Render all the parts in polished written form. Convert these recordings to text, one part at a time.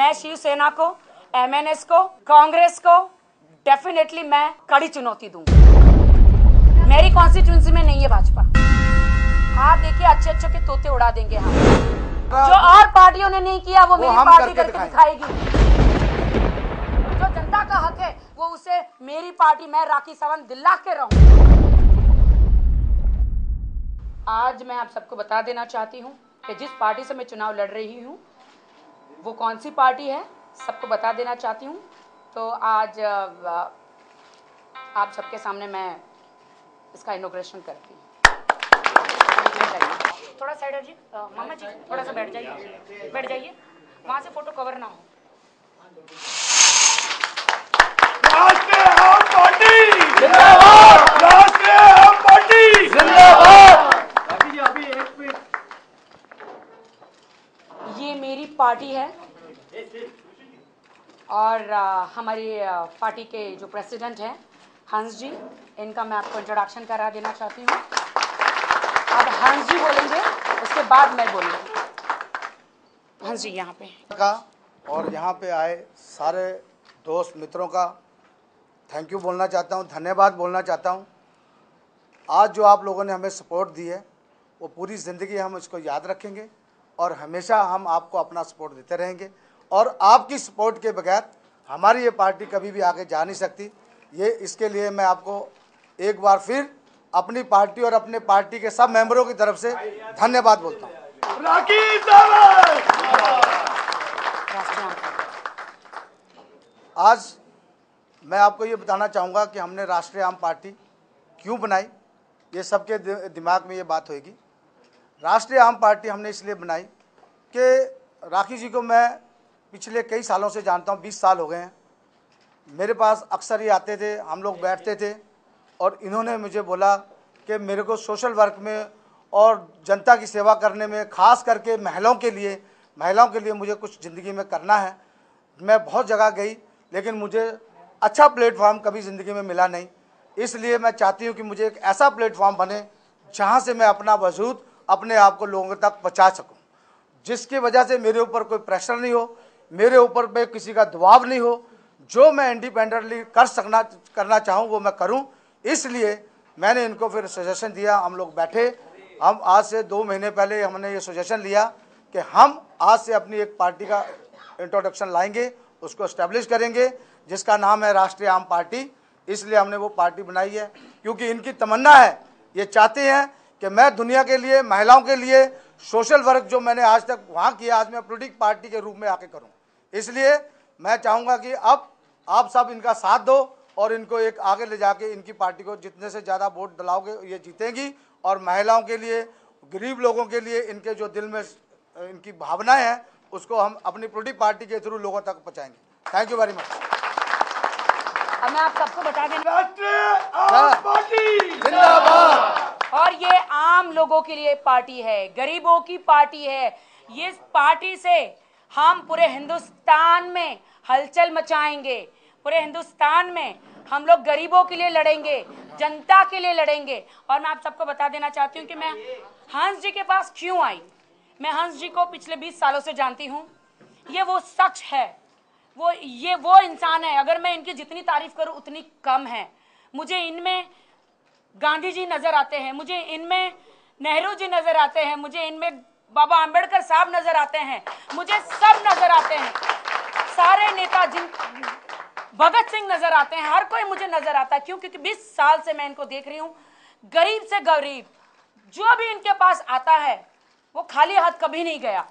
मैं शिवसेना को, एमएनएस को, कांग्रेस को डेफिनेटली मैं कड़ी चुनौती दूंगी। मेरी कॉन्स्टिट्यूंसी में नहीं है भाजपा। आप देखिए अच्छे अच्छे के तोते उड़ा देंगे हम। जो और पार्टियों ने नहीं किया वो मेरी पार्टी करके दिखाएगी। जो जनता का हक है वो उसे मेरी पार्टी, मैं राखी सावंत दिला के रहूं। आज मैं आप सबको बता देना चाहती हूँ कि जिस पार्टी से मैं चुनाव लड़ रही हूँ वो कौन सी पार्टी है, सबको बता देना चाहती हूँ। तो आज आप सबके सामने मैं इसका इनॉग्रेशन करती हूँ। थोड़ा साइड हटिए मामा जी, थोड़ा सा बैठ जाइए, वहाँ से फोटो कवर ना हो। राष्ट्रीय आम पार्टी जिंदाबाद, राष्ट्रीय आम पार्टी जिंदाबाद। ये मेरी पार्टी है और हमारी पार्टी के जो प्रेसिडेंट हैं हंस जी, इनका मैं आपको इंट्रोडक्शन करा देना चाहती हूँ। अब हंस जी बोलेंगे, उसके बाद मैं बोलूँगी। हंस जी यहाँ पे का और यहाँ पे आए सारे दोस्त मित्रों का थैंक यू बोलना चाहता हूँ, धन्यवाद बोलना चाहता हूँ। आज जो आप लोगों ने हमें सपोर्ट दी है वो पूरी ज़िंदगी हम इसको याद रखेंगे और हमेशा हम आपको अपना सपोर्ट देते रहेंगे। और आपकी सपोर्ट के बगैर हमारी ये पार्टी कभी भी आगे जा नहीं सकती। ये इसके लिए मैं आपको एक बार फिर अपनी पार्टी और अपने पार्टी के सब मेंबरों की तरफ से धन्यवाद बोलता हूँ। राखी सावंत। आज मैं आपको ये बताना चाहूँगा कि हमने राष्ट्रीय आम पार्टी क्यों बनाई, ये सबके दिमाग में ये बात होगी। राष्ट्रीय आम पार्टी हमने इसलिए बनाई कि राखी जी को मैं पिछले कई सालों से जानता हूँ, 20 साल हो गए हैं। मेरे पास अक्सर ही आते थे, हम लोग बैठते थे और इन्होंने मुझे बोला कि मेरे को सोशल वर्क में और जनता की सेवा करने में, ख़ास करके महिलाओं के लिए मुझे कुछ ज़िंदगी में करना है। मैं बहुत जगह गई लेकिन मुझे अच्छा प्लेटफॉर्म कभी ज़िंदगी में मिला नहीं। इसलिए मैं चाहती हूँ कि मुझे एक ऐसा प्लेटफॉर्म बने जहाँ से मैं अपना वजूद अपने आप को लोगों तक पहुँचा सकूँ, जिसकी वजह से मेरे ऊपर कोई प्रेशर नहीं हो, मेरे ऊपर पे किसी का दबाव नहीं हो। जो मैं इंडिपेंडेंटली करना चाहूँ वो मैं करूँ। इसलिए मैंने इनको फिर सजेशन दिया। हम लोग बैठे, हम आज से 2 महीने पहले हमने ये सजेशन लिया कि हम आज से अपनी एक पार्टी का इंट्रोडक्शन लाएंगे, उसको इस्टेब्लिश करेंगे जिसका नाम है राष्ट्रीय आम पार्टी। इसलिए हमने वो पार्टी बनाई है क्योंकि इनकी तमन्ना है, ये चाहते हैं कि मैं दुनिया के लिए, महिलाओं के लिए सोशल वर्क जो मैंने आज तक वहाँ किया, आज मैं पॉलिटिकल पार्टी के रूप में आके करूँ। इसलिए मैं चाहूँगा कि अब आप सब इनका साथ दो और इनको एक आगे ले जाके इनकी पार्टी को जितने से ज़्यादा वोट दिलाओगे ये जीतेंगी। और महिलाओं के लिए, गरीब लोगों के लिए इनके जो दिल में इनकी भावनाएं हैं उसको हम अपनी पॉलिटिकल पार्टी के थ्रू लोगों तक पहुँचाएंगे। Thank you very much. अब मैं आप सबको बता दें, राष्ट्रीय आम पार्टी जिंदाबाद। और ये आम लोगों के लिए पार्टी है, गरीबों की पार्टी है। ये पार्टी से हम पूरे हिंदुस्तान में हलचल मचाएंगे। पूरे हिंदुस्तान में हम लोग गरीबों के लिए लड़ेंगे, जनता के लिए लड़ेंगे। और मैं आप सबको बता देना चाहती हूँ कि मैं हंस जी के पास क्यों आई। मैं हंस जी को पिछले 20 सालों से जानती हूँ। ये वो शख्स है, ये वो इंसान है, अगर मैं इनकी जितनी तारीफ करूँ उतनी कम है। मुझे इनमें गांधी जी नजर आते हैं, मुझे इनमें नेहरू जी नजर आते हैं, मुझे इनमें बाबा अंबेडकर साहब नजर आते हैं, मुझे सब नजर आते हैं, सारे नेता, जिन भगत सिंह नजर आते हैं, हर कोई मुझे नजर आता है। क्यों? क्योंकि 20 साल से मैं इनको देख रही हूँ। गरीब से गरीब जो भी इनके पास आता है वो खाली हाथ कभी नहीं गया।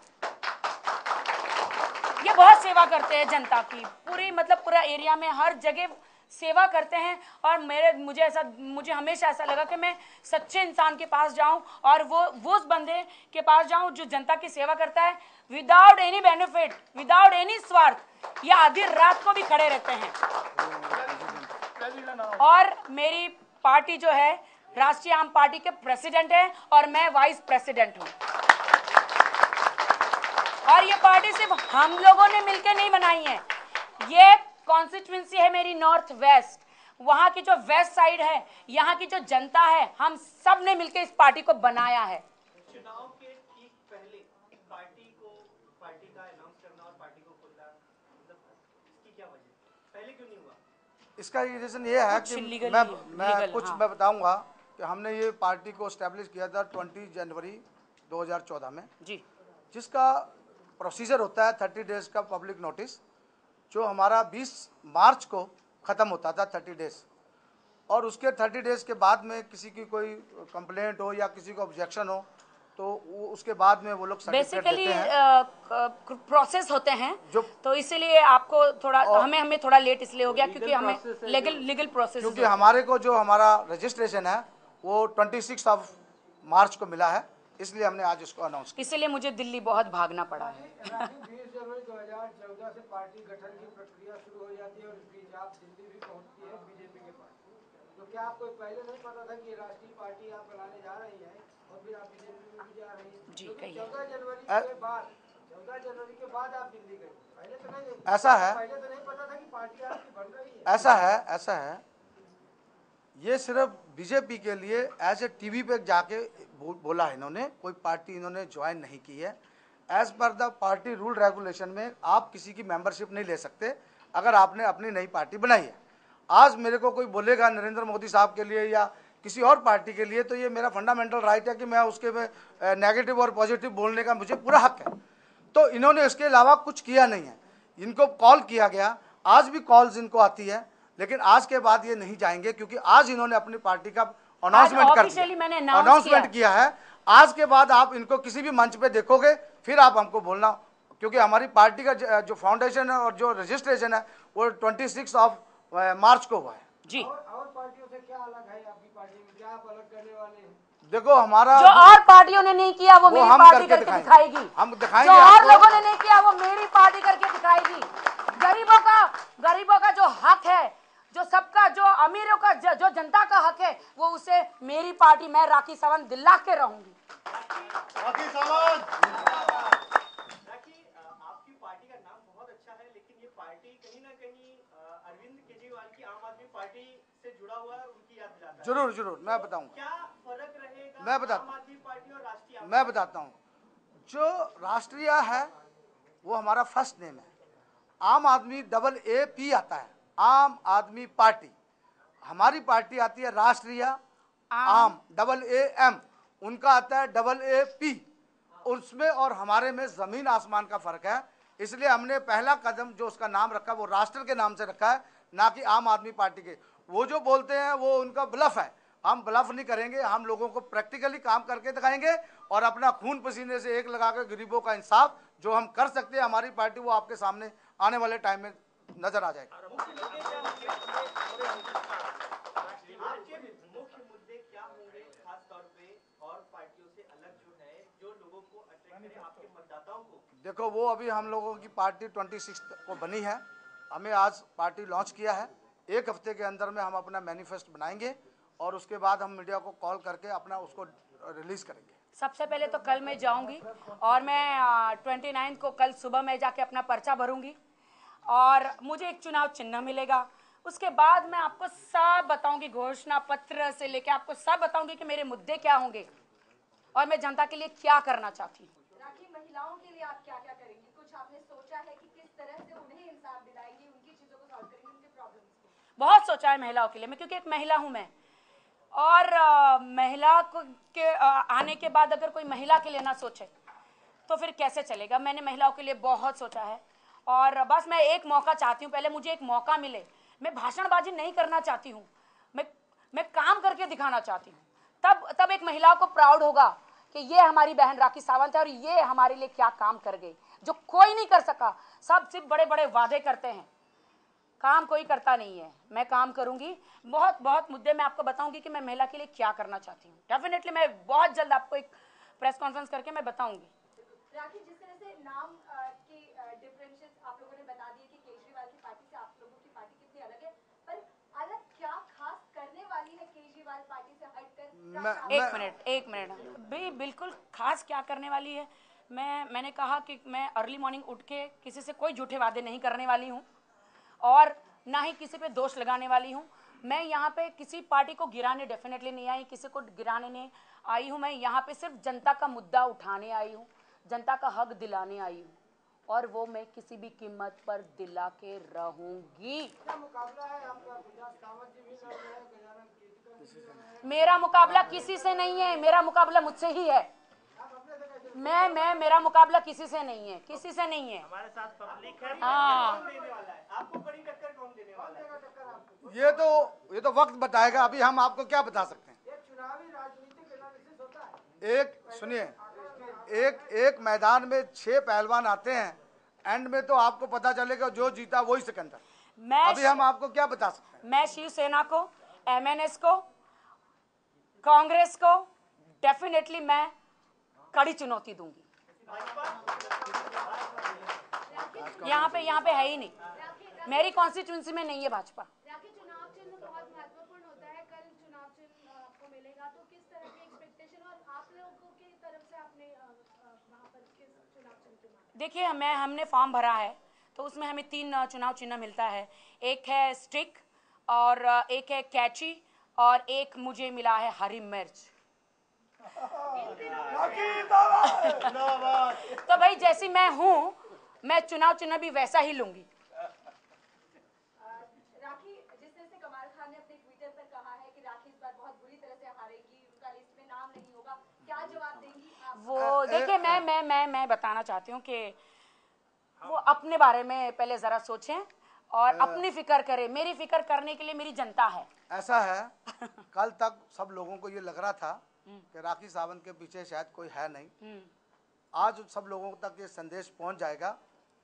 ये बहुत सेवा करते हैं जनता की, पूरा एरिया में हर जगह सेवा करते हैं। और मुझे हमेशा ऐसा लगा कि मैं सच्चे इंसान के पास जाऊं और वो उस बंदे के पास जाऊं जो जनता की सेवा करता है without any benefit, without any स्वार्थ। ये आधी रात को भी खड़े रहते हैं। और मेरी पार्टी जो है राष्ट्रीय आम पार्टी के प्रेसिडेंट है और मैं वाइस प्रेसिडेंट हूं। और ये पार्टी सिर्फ हम लोगों ने मिलकर नहीं बनाई है। ये कॉन्स्टिट्यूंसी है मेरी नॉर्थ वेस्ट, वहां की जो वेस्ट साइड है, यहाँ की जो जनता है, हम सब ने मिलकर इस पार्टी को बनाया है। चुनाव के ठीक पहले पार्टी का अनाउंस करना और पार्टी को खुलना इसका रीज़न ये है कि मैं बताऊंगा कि हमने ये पार्टी को एस्टेब्लिश किया था 20 जनवरी 2014 में जी, जिसका प्रोसीजर होता है 30 डेज का पब्लिक नोटिस, जो हमारा 20 मार्च को ख़त्म होता था 30 डेज, और उसके 30 डेज के बाद में किसी की कोई कंप्लेंट हो या किसी को ऑब्जेक्शन हो तो उसके बाद में वो लोग सर्टिफिकेट देते हैं। प्रोसेस होते हैं जो तो इसीलिए आपको थोड़ा हमें थोड़ा लेट इसलिए हो गया क्योंकि हमें लीगल प्रोसेस, क्योंकि हमारे को जो हमारा रजिस्ट्रेशन है वो 26 ऑफ मार्च को मिला है, इसलिए हमने आज इसको अनाउंस किया। इसीलिए मुझे दिल्ली बहुत भागना पड़ा है। 20 जनवरी 2014 से पार्टी गठन की प्रक्रिया शुरू हो जाती है और इस बीच आप दिल्ली भी पहुंचती है बीजेपी के पास, तो क्या आपको पहले नहीं पता था कि राष्ट्रीय पार्टी आप बनाने जा रही हैं और फिर आप बीजेपी में भी जा रही हैं? जी, 14 जनवरी के बाद आप दिल्ली गए, पहले तो नहीं, ऐसा है, पहले तो नहीं पता था कि पार्टी आपकी बन रही है? ऐसा है, ये सिर्फ बीजेपी के लिए एज ए टीवी पे जाके बोला है इन्होंने, कोई पार्टी इन्होंने ज्वाइन नहीं की है। As per the party rule regulation में आप किसी की मेंबरशिप नहीं ले सकते अगर आपने अपनी नई पार्टी बनाई है। आज मेरे को कोई बोलेगा नरेंद्र मोदी साहब के लिए या किसी और पार्टी के लिए, तो ये मेरा फंडामेंटल राइट है कि मैं उसके में नेगेटिव और पॉजिटिव बोलने का मुझे पूरा हक है। तो इन्होंने इसके अलावा कुछ किया नहीं है। इनको कॉल किया गया, आज भी कॉल्स इनको आती है, लेकिन आज के बाद ये नहीं जाएंगे क्योंकि आज इन्होंने अपनी पार्टी का अनाउंसमेंट किया है। आज के बाद आप इनको किसी भी मंच पे देखोगे फिर आप हमको बोलना, क्योंकि हमारी पार्टी का जो फाउंडेशन है और जो रजिस्ट्रेशन है वो 26 ऑफ मार्च को हुआ है। जी, और पार्टियों से क्या अलग है आपकी पार्टी में, क्या आप अलग करने वाले हैं? देखो हमारा जो और पार्टियों ने नहीं किया वो मेरी पार्टी करके दिखाएगी, हम दिखाएंगे। जो और लोगों ने नहीं किया वो मेरी पार्टी करके दिखाएगी। गरीबों का जो हक है, जो सबका, जो अमीरों का, जो जनता का हक है, वो उसे मेरी पार्टी, मैं राखी सावंत दिला के रहूंगी। राखी सावंत, आपकी पार्टी का नाम बहुत अच्छा है, लेकिन ये पार्टी कहीं ना कहीं अरविंद केजरीवाल की आम आदमी पार्टी से जुड़ा हुआ है, उनकी याद दिलाता है। जरूर मैं बताऊंगा क्या फर्क रहेगा मैं आम आदमी पार्टी और राष्ट्रीय? मैं बताता हूँ। जो राष्ट्रीय है वो हमारा फर्स्ट नेम है, आम आदमी AA आता है, आम आदमी पार्टी। हमारी पार्टी आती है राष्ट्रीय आम AM, उनका आता है AA, उसमें और हमारे में जमीन आसमान का फर्क है। इसलिए हमने पहला कदम जो उसका नाम रखा वो राष्ट्र के नाम से रखा है, ना कि आम आदमी पार्टी के। वो जो बोलते हैं वो उनका ब्लफ है, हम ब्लफ नहीं करेंगे। हम लोगों को प्रैक्टिकली काम करके दिखाएंगे और अपना खून पसीने से एक लगाकर गरीबों का इंसाफ जो हम कर सकते हैं, हमारी पार्टी, वो आपके सामने आने वाले टाइम में नजर आ जाएगा। आपके मुख्य मुद्दे क्या होंगे खास तौर पे और पार्टियों से अलग जो है, जो लोगों को अट्रैक्ट करे, आपके मतदाताओं को? देखो वो अभी हम लोगों की पार्टी 26 को बनी है, हमें आज पार्टी लॉन्च किया है। एक हफ्ते के अंदर में हम अपना मैनिफेस्ट बनाएंगे और उसके बाद हम मीडिया को कॉल करके अपना उसको रिलीज करेंगे। सबसे पहले तो कल मैं जाऊंगी और मैं 29 को कल सुबह में जाके अपना पर्चा भरूंगी और मुझे एक चुनाव चिन्ह मिलेगा। उसके बाद मैं आपको सब बताऊंगी, घोषणा पत्र से लेके आपको सब बताऊंगी कि मेरे मुद्दे क्या होंगे और मैं जनता के लिए क्या करना चाहती हूँ। राखी, महिलाओं के लिए आप क्या क्या करेंगी? कुछ आपने सोचा है कि किस तरह से उन्हें इंसाफ दिलाएंगी, उनकी चीजों को सॉल्व करेंगी, उनके प्रॉब्लम्स को? बहुत सोचा है महिलाओं के लिए, मैं क्योंकि एक महिला हूँ मैं, और महिला को के आने के बाद अगर कोई महिला के लिए ना सोचे तो फिर कैसे चलेगा। मैंने महिलाओं के लिए बहुत सोचा है और बस मैं एक मौका चाहती हूँ, पहले मुझे एक मौका मिले। मैं भाषणबाजी नहीं करना चाहती हूँ, मैं काम करके दिखाना चाहती हूँ। तब एक महिला को प्राउड होगा कि ये हमारी बहन राखी सावंत है और ये हमारे लिए क्या काम कर गई, जो कोई नहीं कर सका। सब सिर्फ बड़े बड़े वादे करते हैं, काम कोई करता नहीं है। मैं काम करूंगी, बहुत मुद्दे मैं आपको बताऊंगी कि मैं महिला के लिए क्या करना चाहती हूँ। डेफिनेटली मैं बहुत जल्द आपको एक प्रेस कॉन्फ्रेंस करके मैं बताऊंगी। राखी, जिस तरह से नाम के डिफरेंसेस आप लोगों ने बता दिए कि केजरीवाल की पार्टी से आप लोगों की पार्टी कितनी अलग है, पर अलग क्या खास करने वाली है केजरीवाल पार्टी से हटकर? एक मिनट बिल्कुल खास क्या करने वाली है। मैंने कहा कि मैं अर्ली मॉर्निंग उठ के किसी से कोई झूठे वादे नहीं करने वाली हूँ और ना ही किसी पे दोष लगाने वाली हूँ। मैं यहाँ पे किसी पार्टी को गिराने डेफिनेटली नहीं आई, किसी को गिराने नहीं आई हूँ। मैं यहाँ पे सिर्फ जनता का मुद्दा उठाने आई हूँ, जनता का हक दिलाने आई हूँ और वो मैं किसी भी कीमत पर दिला के रहूंगी। क्या मुकाबला है आपका? विकास कामत जी भी लड़ रहे हैं, गजानन कीर्तिकर जी भी लड़ रहे हैं। मेरा मुकाबला किसी से नहीं है, मेरा मुकाबला मुझसे ही है। आप अपने से कैसे? मैं मेरा मुकाबला किसी से नहीं है, किसी से नहीं है। हमारे साथ पब्लिक है, हाँ। कौन देने वाला है आपको? बड़ी टक्कर कौन देने वाला है? देगा टक्कर आपको? ये तो वक्त बताएगा, अभी हम आपको क्या बता सकते हैं। एक चुनावी राजनीतिक एनालिसिस होता है। एक सुनिए, एक मैदान में 6 पहलवान आते हैं, एंड में तो आपको पता चलेगा जो जीता वही सिकंदर। अभी हम आपको क्या बता सकते हैं। मैं शिवसेना को, एमएनएस को, कांग्रेस को डेफिनेटली मैं कड़ी चुनौती दूंगी। यहाँ पे है ही नहीं, मेरी कॉन्स्टिट्यूंसी में नहीं है भाजपा। राखी, चुनाव चिन्ह बहुत महत्वपूर्ण होता है। कल चुनाव चिन्ह आपको मिलेगा, तो किस तरह की एक्सपेक्टेशन और आप लोगों की तरफ से आपने वहाँ पर किस चुनाव चिन्ह की मांग? देखिए, हमने फॉर्म भरा है तो उसमें हमें 3 चुनाव चिन्ह मिलता है। एक है स्टिक और एक है कैची और एक मुझे मिला है हरी मिर्च। तो भाई जैसी मैं हूँ, मैं चुनाव चिन्ह भी वैसा ही लूंगी। राखी, जिस तरह से कमाल खान ने अपने ट्विटर पर कहा है कि राखी इस बार बहुत बुरी तरह से हारेगी, उनका लिस्ट में नाम नहीं होगा, क्या जवाब देंगी आप? वो देखिए, मैं बताना चाहती हूँ कि वो अपने बारे में पहले जरा सोचें और अपनी फिक्र करें। मेरी फिक्र करने के लिए मेरी जनता है। ऐसा है, कल तक सब लोगों को ये लग रहा था कि राखी सावंत के पीछे शायद कोई है नहीं। आज सब लोगों तक ये संदेश पहुंच जाएगा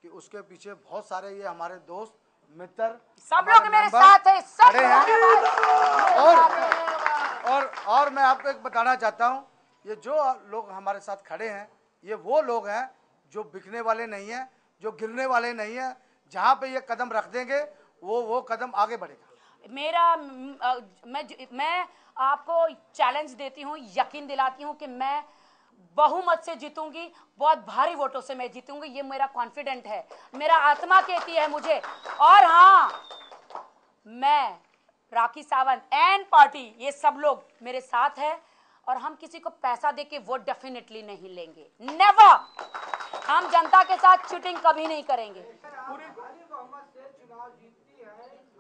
कि उसके पीछे बहुत सारे ये हमारे दोस्त मित्र, सब लोग मेरे साथ है, सब खड़े हैं। और मैं आपको एक बताना चाहता हूँ, ये जो लोग हमारे साथ खड़े हैं, ये वो लोग हैं जो बिकने वाले नहीं हैं, जो गिरने वाले नहीं हैं। जहाँ पे ये कदम रख देंगे वो कदम आगे बढ़ेगा। मैं आपको चैलेंज देती हूँ, यकीन दिलाती हूँ कि मैं बहुमत से जीतूंगी, बहुत भारी वोटों से मैं जीतूंगी। ये मेरा कॉन्फिडेंट है, मेरा आत्मा कहती है मुझे। और हाँ, मैं, राखी सावंत एंड पार्टी, ये सब लोग मेरे साथ है और हम किसी को पैसा देके वोट डेफिनेटली नहीं लेंगे। नेवर। हम जनता के साथ चीटिंग कभी नहीं करेंगे। पूरी भारी बहुमत से चुनाव जीतती है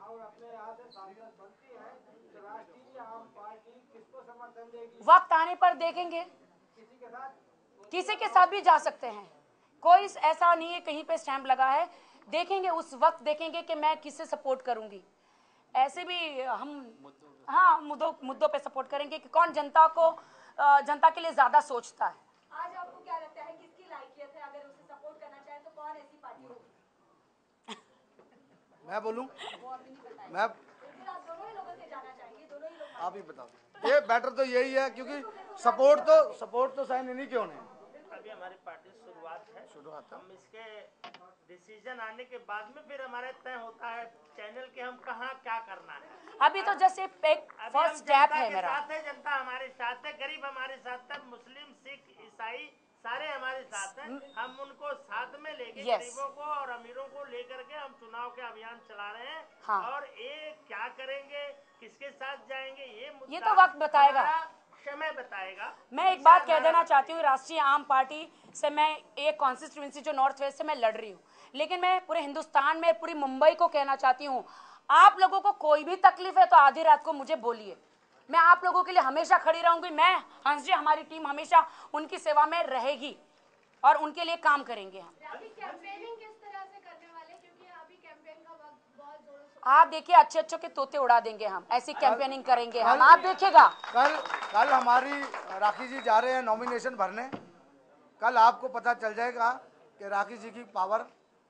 और अपने यहाँ से सांसद बनती है, तो राष्ट्रीय आम पार्टी किसको समर्थन देगी? वक्त आने पर देखेंगे, किसी के साथ भी जा सकते हैं। कोई ऐसा नहीं है कहीं पे स्टैंप लगा है। देखेंगे, उस वक्त देखेंगे कि मैं किससे सपोर्ट करूंगी। ऐसे भी हम मुद्दों पे सपोर्ट करेंगे कि कौन जनता के लिए ज्यादा सोचता है। आज आपको क्या लगता है किसकी लायकियत है? अगर उसे सपोर्ट करना चाहे तो कौन ऐसी पार्टी होगी? मैं बोलूं? वो अभी नहीं पता है। मैं फिर आप दोनों ही लोगों से जाना चाहेंगे, दोनों ही लोग। आप ही बताओ। ये बेटर तो यही है, क्योंकि सपोर्ट तो शायद इन्हीं क्यों नहीं। अभी हमारी पार्टी शुरुआत है। शुरुआत है। हम इसके डिसीजन आने के बाद में फिर हमारे तय होता है चैनल के हम कहाँ क्या करना है। अभी तो जैसे एक फर्स्ट स्टेप है मेरा। जनता हमारे साथ है, गरीब हमारे साथ है, मुस्लिम, सिख, ईसाई सारे हमारे साथ हैं। हम उनको साथ में लेके गरीबों को और अमीरों को लेकर के हम चुनाव के अभियान चला रहे हैं। हाँ। और ये क्या करेंगे, किसके साथ जाएंगे, ये तो वक्त बताएगा, समय बताएगा। मैं एक बात कह देना चाहती हूँ, राष्ट्रीय आम पार्टी से मैं एक कॉन्स्टिट्यूंसी जो नॉर्थ वेस्ट से मैं लड़ रही हूँ, लेकिन मैं पूरे हिंदुस्तान में, पूरी मुंबई को कहना चाहती हूँ, आप लोगों को कोई भी तकलीफ है तो आधी रात को मुझे बोलिए। मैं आप लोगों के लिए हमेशा खड़ी रहूंगी। मैं, हंस जी, हमारी टीम हमेशा उनकी सेवा में रहेगी और उनके लिए काम करेंगे हम। कैंपेनिंग किस तरह से करने वाले, क्योंकि अभी कैंपेन का वक्त बहुत जोरों से। आप देखिए, अच्छे के तोते उड़ा देंगे हम, ऐसी कैंपेनिंग करेंगे हम, आप देखिएगा। कल हमारी राखी जी जा रहे हैं नॉमिनेशन भरने। कल आपको पता चल जाएगा कि राखी जी की पावर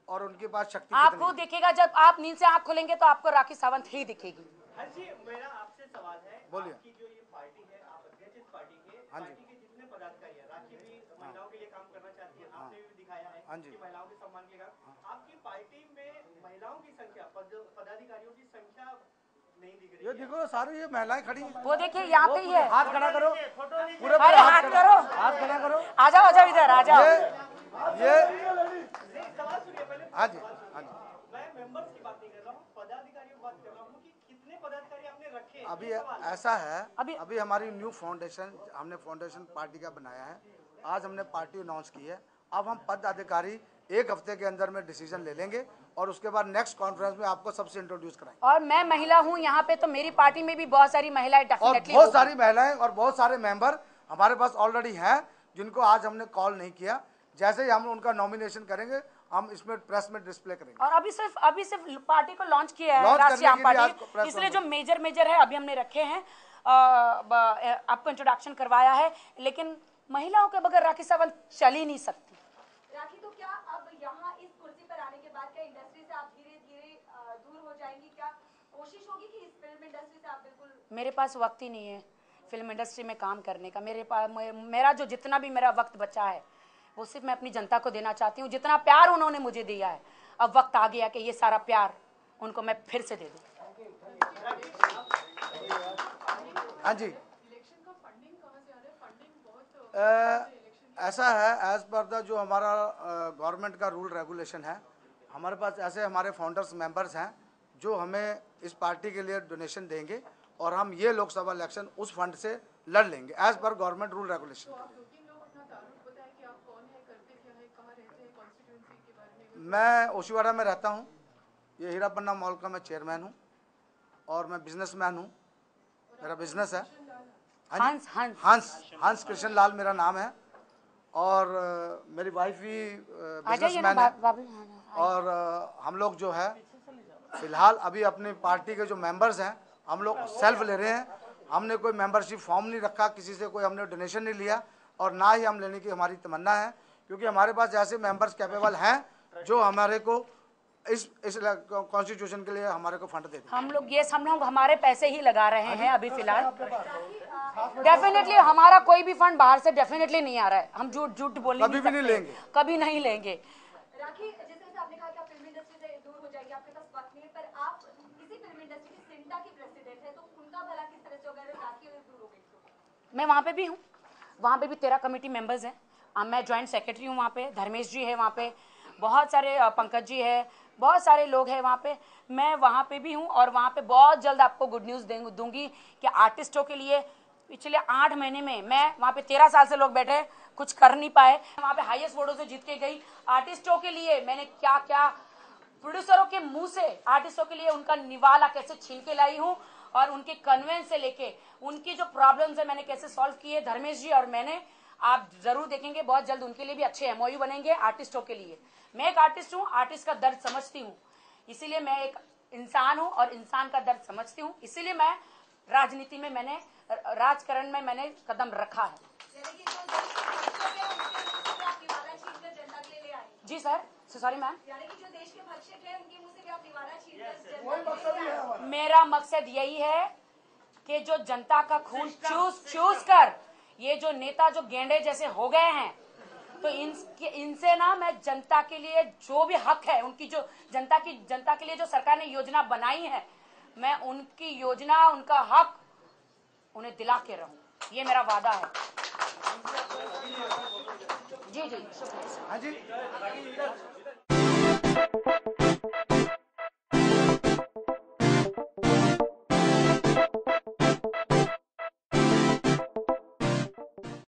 और उनके पास शक्ति आप कितनी खुद देखिएगा, जब आप नींद से आंख खोलेंगे तो आपको राखी सावंत ही दिखेगी। हाँ जी, मेरा आपसे सवाल है, बोलिए। आपकी जो ये पार्टी है, आप अध्यक्ष इस पार्टी के, हाँ जी। पार्टी के जितने पदाधिकारी हैं, राखी भी महिलाओं के लिए काम करना चाहती है, आपने भी दिखाया है हाँ जी। कि महिलाओं के सम्मान के लिए आपकी पार्टी में महिलाओं की संख्या, पदाधिकारियों की संख्या नहीं दिख रही ये है। देखो, सारी ये महिलाएं खड़ी हैं। वो देखिए, यहाँ पे ही है। हाथ खड़ा करो, फोटो लीजिए। पूरे अरे हाथ करो, हाथ खड़ा करो। आ जाओ इधर, आ जाओ। ये सवाल सुनिए पहले। हाँ जी, हाँ जी। मैं मेंबर्स की बात नहीं कर रहा हूँ, पदाधिकारियों की बात कर रहा हूँ कि कितने पदाधिकारी आपने रखे हैं। अभी ऐसा है, अभी हमारी न्यू फाउंडेशन, हमने फाउंडेशन पार्टी का बनाया है। आज हमने पार्टी अनाउंस की है। अब हम पदाधिकारी 1 हफ्ते के अंदर में डिसीजन ले लेंगे और उसके बाद नेक्स्ट कॉन्फ्रेंस में आपको सबसे इंट्रोड्यूस कराएंगे। और मैं महिला हूँ यहाँ पे, तो मेरी पार्टी में भी बहुत सारी महिलाएं और डेफिनेटली बहुत सारी महिलाएं और बहुत सारे मेंबर हमारे पास ऑलरेडी हैं, जिनको आज हमने कॉल नहीं किया। जैसे ही हम उनका नॉमिनेशन करेंगे, हम इसमें प्रेस में डिस्प्ले करेंगे। और अभी सिर्फ पार्टी को लॉन्च किया है राष्ट्रीय आम पार्टी, इसलिए जो मेजर है अभी हमने रखे हैं, आपको इंट्रोडक्शन करवाया है। लेकिन महिलाओं के बगैर राखी सावंत चल ही नहीं सकती। राखी, तो क्या अब यहाँ इस कुर्सी पर आने के बाद क्या इंडस्ट्री से आप धीरे-धीरे दूर हो जाएंगी? क्या कोशिश होगी कि इस फिल्म इंडस्ट्री से आप बिल्कुल? मेरे पास वक्त ही नहीं है फिल्म इंडस्ट्री में काम करने का। मेरा जो जितना भी मेरा वक्त बचा है वो सिर्फ मैं अपनी जनता को देना चाहती हूँ। जितना प्यार उन्होंने मुझे दिया है, अब वक्त आ गया कि ये सारा प्यार उनको मैं फिर से दे दूँ। हाँ जी, ऐसा है, एज पर द जो हमारा गवर्नमेंट का रूल रेगुलेशन है, हमारे पास ऐसे हमारे फाउंडर्स मेंबर्स हैं जो हमें इस पार्टी के लिए डोनेशन देंगे और हम ये लोकसभा इलेक्शन उस फंड से लड़ लेंगे as per government rule regulation. मैं ओशीवाड़ा में रहता हूँ, ये हीरा पन्ना मॉल का मैं चेयरमैन हूँ और मैं बिजनेसमैन हूँ, मेरा बिजनेस है। हंस कृष्ण लाल मेरा नाम है और मेरी वाइफ भी बिजनेसमैन है। और हम लोग जो है फिलहाल अभी अपनी पार्टी के जो मेंबर्स हैं, हम लोग सेल्फ ले रहे हैं। हमने कोई मेंबरशिप फॉर्म नहीं रखा, किसी से कोई हमने डोनेशन नहीं लिया और ना ही हम लेने की हमारी तमन्ना है, क्योंकि हमारे पास ऐसे मेंबर्स कैपेबल हैं जो हमारे को इस कॉन्स्टिट्यूशन के लिए हमारे को फंड दे दें। हम लोग हमारे पैसे ही लगा रहे हैं अभी फिलहाल। डेफिनेटली हमारा कोई भी फंड बाहर से डेफिनेटली नहीं आ रहा है। हम झूठ बोल कभी भी नहीं लेंगे, कभी नहीं लेंगे। राखी, जिस तरह से आपने कहा कि आप फिल्म इंडस्ट्री से दूर हो जाएंगे, आपके पास वक्त नहीं है, पर आप इसी फिल्म इंडस्ट्री की सिंटा की प्रेसिडेंट है, तो उनका भला किस तरह से होगा अगर राखी दूर हो गई तो? मैं वहाँ पे भी हूँ, वहाँ पे भी 13 कमेटी मेंबर्स हैं। मैं ज्वाइंट सेक्रेटरी हूँ वहाँ पे। धर्मेश जी है वहाँ पे, बहुत सारे पंकज जी है, बहुत सारे लोग हैं वहाँ पे। मैं वहाँ पे भी हूँ और वहाँ पे बहुत जल्द आपको गुड न्यूज़ दूंगी कि आर्टिस्टों के लिए पिछले 8 महीने में मैं वहाँ पे 13 साल से लोग बैठे, कुछ कर नहीं पाए, वहाँ पे हाईएस्ट वोटों से जीत के गई। आर्टिस्टों के लिए मैंने क्या क्या प्रोड्यूसरों के मुंह से आर्टिस्टों के लिए उनका निवाला कैसे छीन के लाई हूँ और उनके कन्वेंस से लेके उनकी जो प्रॉब्लम्स है मैंने कैसे सॉल्व किए, धर्मेश जी और मैंने। आप जरूर देखेंगे बहुत जल्द उनके लिए भी अच्छे एमओयू बनेंगे आर्टिस्टों के लिए। मैं एक आर्टिस्ट हूँ, आर्टिस्ट का दर्द समझती हूँ, इसीलिए मैं एक इंसान हूँ और इंसान का दर्द समझती हूँ, इसीलिए मैं राजनीति में मैंने राजकारण में मैंने कदम रखा है। जी सर, सॉरी मैम। मेरा मकसद यही है कि जो जनता का खून चूस कर ये जो नेता जो गेंडे जैसे हो गए हैं, तो इनसे ना मैं जनता के लिए जो भी हक है, उनकी जो जनता के लिए जो सरकार ने योजना बनाई है, मैं उनकी योजना उनका हक उन्हें दिला के रहूं, ये मेरा वादा है। जी जी, शुक्रिया। हाँ जी।